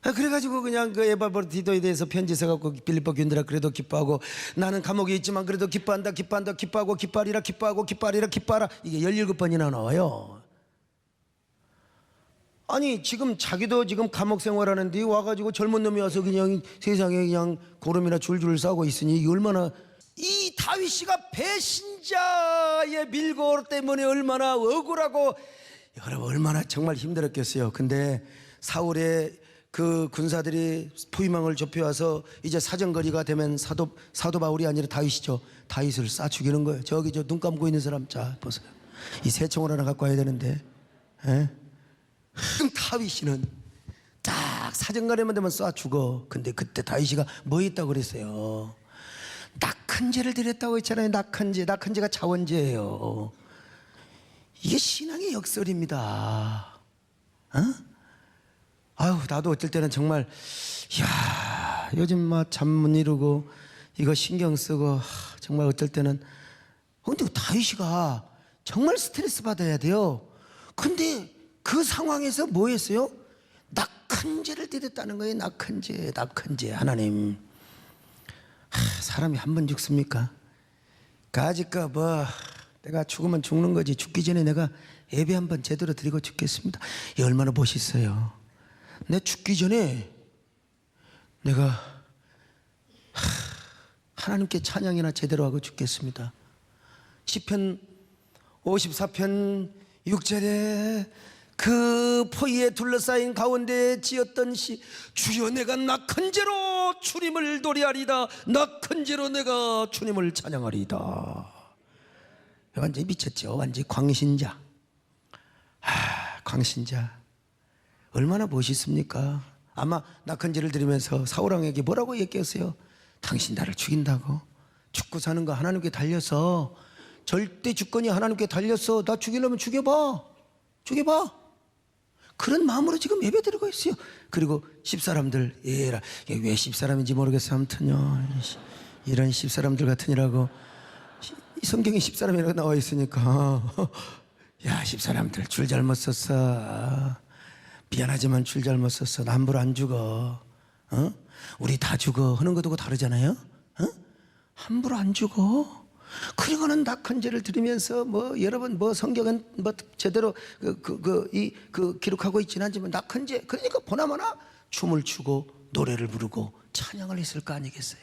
그래가지고 그냥 그 에바브로디도에 대해서 편지 써갖고 빌립보 교인들아 그래도 기뻐하고 나는 감옥에 있지만 그래도 기뻐한다 기뻐하고 기뻐하리라 기뻐하라 이게 17번이나 나와요. 아니 지금 자기도 지금 감옥 생활하는데 와가지고 젊은 놈이 와서 그냥 세상에 그냥 고름이나 줄줄 싸고 있으니 이게 얼마나 이 다윗이가 배신자의 밀고 때문에 얼마나 억울하고 여러분 얼마나 정말 힘들었겠어요. 근데 사울의 그 군사들이 포위망을 좁혀와서 이제 사정거리가 되면 사도 바울이 아니라 다윗이죠. 다윗을 쏴 죽이는 거예요. 저기 저 눈 감고 있는 사람 자 보세요. 이 새총을 하나 갖고 와야 되는데 다윗이는 딱 사정거리만 되면 쏴 죽어. 근데 그때 다윗이가 뭐 했다고 그랬어요? 낙헌제를 드렸다고 했잖아요. 낙헌제가 자원제예요. 이게 신앙의 역설입니다. 아유 나도 어쩔 때는 정말 야 요즘 막 잠 못 이루고 이거 신경 쓰고 정말 어쩔 때는 근데 다윗이가 정말 스트레스 받아야 돼요. 근데 그 상황에서 뭐 했어요? 낙헌제를 드렸다는 거예요. 낙헌제 하나님 사람이 한 번 죽습니까? 가지까 뭐 내가 죽으면 죽는 거지 죽기 전에 내가 예배 한번 제대로 드리고 죽겠습니다. 이 얼마나 멋있어요. 내 죽기 전에 내가 하나님께 찬양이나 제대로 하고 죽겠습니다. 시편 54편 6절에 그 포위에 둘러싸인 가운데 지었던 시 주여 내가 낙헌제로 주님을 노래하리다 낙헌제로 내가 주님을 찬양하리다. 완전히 미쳤죠. 완전히 광신자. 광신자 얼마나 멋있습니까? 아마 낙헌제를 드리면서 사울왕에게 뭐라고 얘기했어요? 당신 나를 죽인다고? 죽고 사는 거 하나님께 달려서 절대 주권이 하나님께 달려서 나 죽이려면 죽여봐 그런 마음으로 지금 예배드리고 있어요. 그리고 십사람들 얘라 왜 십사람인지 모르겠어. 아무튼요 이런 십사람들 같으니라고 성경에 십사람이라고 나와 있으니까 야 십사람들 줄 잘못 썼어. 미안하지만 줄 잘못 썼어. 남부로 안 죽어. 우리 다 죽어 하는 것도 다르잖아요. 함부로 안 죽어. 그리고는 낙헌제를 드리면서 뭐 여러분 뭐 성경은 뭐 제대로 기록하고 있지는 않지만 낙헌제 그러니까 보나마나 춤을 추고 노래를 부르고 찬양을 했을 거 아니겠어요.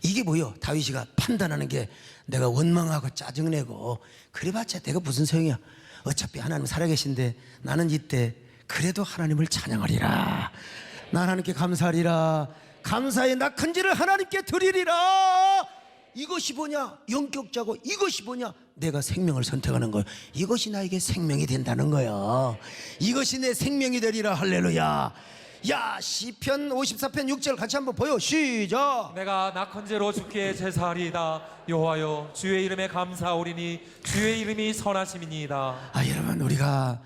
이게 뭐요? 다윗이가 판단하는 게 내가 원망하고 짜증내고 그래봤자 내가 무슨 소용이야. 어차피 하나님 살아계신데 나는 이때 그래도 하나님을 찬양하리라. 나 하나님께 감사하리라. 감사의 낙헌제를 하나님께 드리리라. 이것이 뭐냐? 영격자고 이것이 뭐냐? 내가 생명을 선택하는 거예요. 이것이 나에게 생명이 된다는 거예요. 이것이 내 생명이 되리라. 할렐루야. 야 시편 54편 6절 같이 한번 보여. 시작. 내가 낙헌제로 주께 제사하리이다. 여호와여 주의 이름에 감사하오리니 주의 이름이 선하심이니이다. 여러분 우리가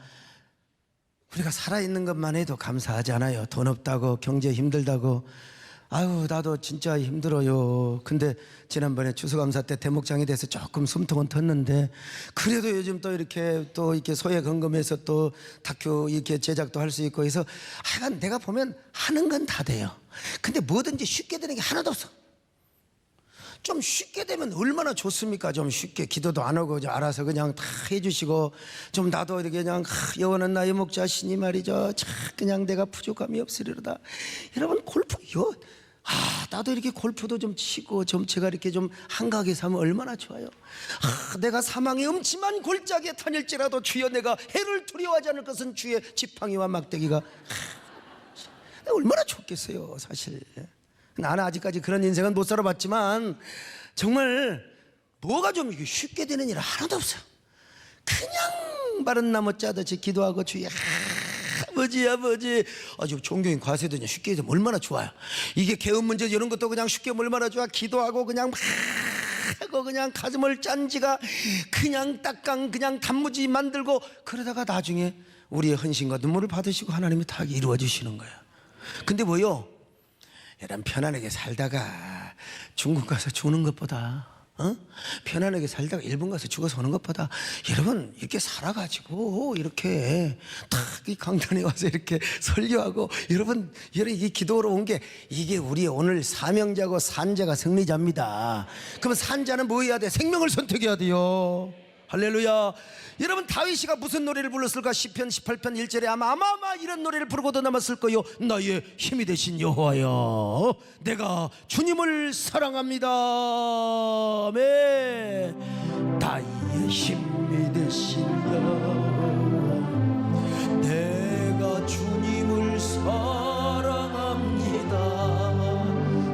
살아있는 것만 해도 감사하지 않아요? 돈 없다고 경제 힘들다고 아유 나도 진짜 힘들어요. 근데 지난번에 추수감사 때 대목장에 대해서 조금 숨통은 텄는데 그래도 요즘 또 이렇게 소외 건금해서 또 다큐 이렇게 제작도 할 수 있고 해서 하여간 내가 보면 하는 건 다 돼요. 근데 뭐든지 쉽게 되는 게 하나도 없어. 좀 쉽게 되면 얼마나 좋습니까? 좀 쉽게 기도도 안 하고 알아서 그냥 다 해주시고 좀 나도 이렇게 그냥 여호와는 나의 목자시니 말이죠. 그냥 내가 부족함이 없으리로다. 여러분 골프요. 나도 이렇게 골프도 좀 치고 좀 제가 이렇게 좀 한가하게 하면 얼마나 좋아요. 내가 사망의 음침한 골짜기에 다닐지라도 주여 내가 해를 두려워하지 않을 것은 주의 지팡이와 막대기가 얼마나 좋겠어요 사실. 나는 아직까지 그런 인생은 못 살아봤지만 정말 뭐가 좀 이게 쉽게 되는 일 하나도 없어요. 그냥 마른 나무 짜듯이 기도하고 주여 아버지 아버지 아주 존경인 과세도냐 쉽게 되면 얼마나 좋아요. 이게 개업 문제 이런 것도 그냥 쉽게 하면 얼마나 좋아. 기도하고 그냥 막 하고 그냥 가슴을 짠 지가 그냥 딱강 그냥 단무지 만들고 그러다가 나중에 우리의 헌신과 눈물을 받으시고 하나님이 다 이루어 주시는 거예요. 근데 뭐요? 이런 편안하게 살다가 중국 가서 죽는 것보다 편안하게 살다가 일본 가서 죽어서 오는 것보다 여러분 이렇게 살아가지고 이렇게 딱 이 강단에 와서 이렇게 설교하고 여러분 이 기도로 온 게 이게 우리의 오늘 사명자고 산자가 승리자입니다. 그러면 산자는 뭐 해야 돼? 생명을 선택해야 돼요. 할렐루야. 여러분 다윗이가 무슨 노래를 불렀을까? 시편 18편 1절에 아마 이런 노래를 부르고도 남았을 거요. 나의 힘이 되신 여호와여 내가 주님을 사랑합니다. 아멘. 나의 힘이 되신 여호와 내가 주님을 사랑합니다.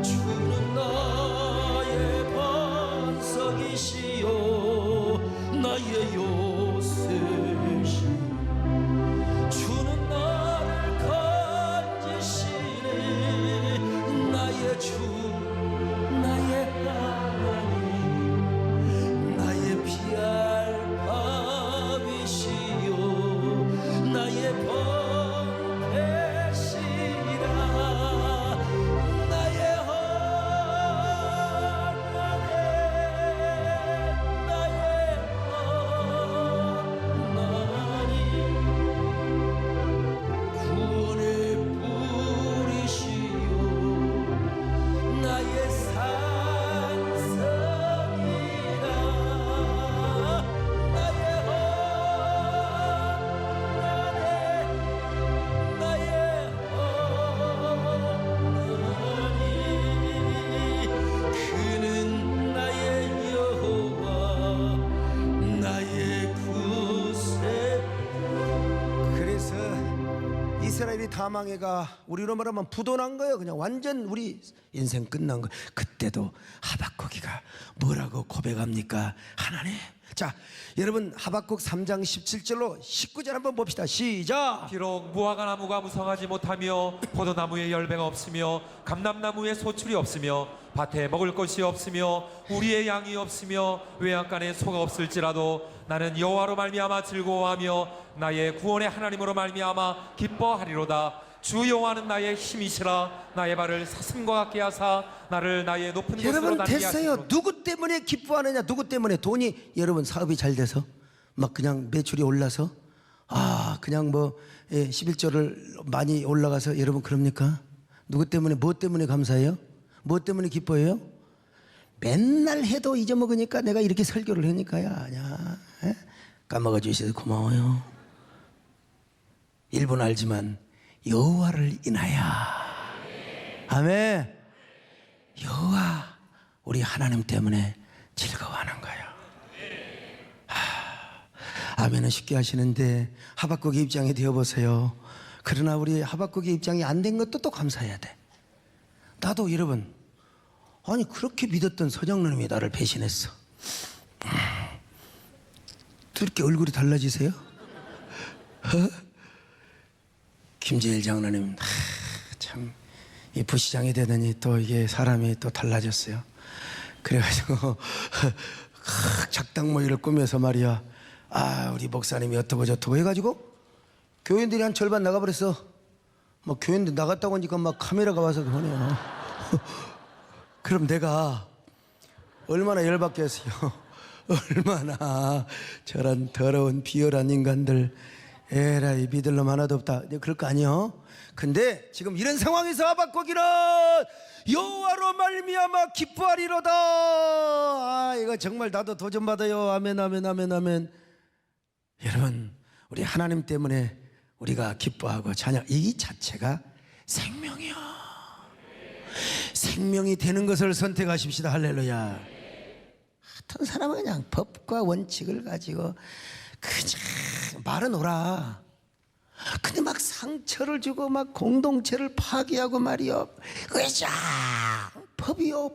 주는 나의 반석이시요 나의 요새시 주는 나를 건지시네 나의 주 나의 하나님 나의 피할 밥이시요 나의 번패시라 나의 구원의 뿌리시요 나의 산성이라 나의 그는 나의 여호와 나의 구세. 그래서 이스라엘이 다 망해가 우리로 말하면 부도난 거예요. 그냥 완전 우리 인생 끝난 거예요. 그때도 하박국이가 뭐라고 고백합니까? 하나님. 자 여러분 하박국 3장 17절로 19절 한번 봅시다. 시작. 비록 무화과 나무가 무성하지 못하며 포도나무에 열매가 없으며 감람나무에 소출이 없으며 밭에 먹을 것이 없으며 우리의 양이 없으며 외양간에 소가 없을지라도 나는 여호와로 말미암아 즐거워하며 나의 구원의 하나님으로 말미암아 기뻐하리로다. 주 여호와는 나의 힘이시라. 나의 발을 사슴과 같게 하사 나를 나의 높은 곳으로 여러분 다니게 됐어요. 하시리로다. 누구 때문에 기뻐하느냐? 누구 때문에? 돈이 여러분 사업이 잘 돼서 막 그냥 매출이 올라서 그냥 뭐 11조를 많이 올라가서 여러분 그럽니까? 누구 때문에 뭐 때문에 감사해요? 뭐 때문에 기뻐해요? 맨날 해도 잊어먹으니까 내가 이렇게 설교를 하니까야 아냐. 까먹어 주셔서 고마워요. 일본 알지만 여호와를 인하여 아멘. 여호와 우리 하나님 때문에 즐거워하는 거예요. 아멘은 쉽게 하시는데 하박국의 입장에 되어보세요. 그러나 우리 하박국의 입장이 안 된 것도 또 감사해야 돼. 나도 여러분 아니 그렇게 믿었던 서장로님이 나를 배신했어. 또 이렇게 얼굴이 달라지세요? 김재일 장로님 참 이 부시장이 되더니 또 이게 사람이 또 달라졌어요. 그래가지고 작당 모의를 꾸며서 말이야 우리 목사님이 어떠고 저떠고 해가지고 교인들이 한 절반 나가버렸어. 뭐 교인들 나갔다고 하니까 막 카메라가 와서 그러네요. 그럼 내가 얼마나 열받겠어요. 얼마나 저런 더러운 비열한 인간들 에라이 믿을 놈 하나도 없다 그럴 거 아니요. 근데 지금 이런 상황에서 하박국이는 여호와로 말미암아 기뻐하리로다. 이거 정말 나도 도전받아요. 아멘 아멘 아멘 아멘. 여러분 우리 하나님 때문에 우리가 기뻐하고 찬양 이 자체가 생명이야. 생명이 되는 것을 선택하십시다. 할렐루야. 어떤 사람은 그냥 법과 원칙을 가지고 그냥 말은 오라. 근데 막 상처를 주고 막 공동체를 파괴하고 말이요. 의장 법이요.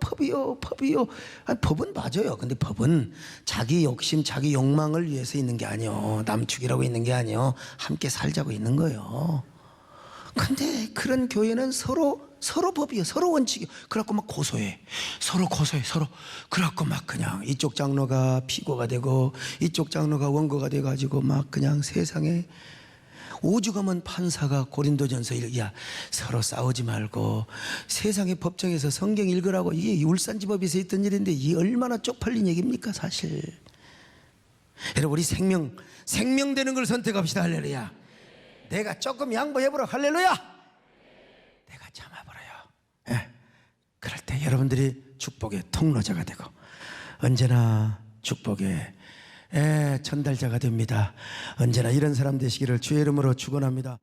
아니, 법은 맞아요. 근데 법은 자기 욕심, 자기 욕망을 위해서 있는 게 아니요. 남축이라고 있는 게 아니요. 함께 살자고 있는 거예요. 근데 그런 교회는 서로 법이요, 서로 원칙이요. 그래갖고 막 서로 고소해. 그래갖고 막 그냥 이쪽 장로가 피고가 되고 이쪽 장로가 원고가 돼가지고 막 그냥 세상에 오죽하면 판사가 고린도전서 야 서로 싸우지 말고 세상의 법정에서 성경 읽으라고. 이게 울산지법에서 있던 일인데 이 얼마나 쪽팔린 얘기입니까 사실. 여러분 우리 생명 되는 걸 선택합시다. 할렐루야. 내가 조금 양보해보라. 할렐루야. 내가 참아버려요. 예. 그럴 때 여러분들이 축복의 통로자가 되고 언제나 축복의 전달자가 됩니다. 언제나 이런 사람 되시기를 주의 이름으로 축원합니다.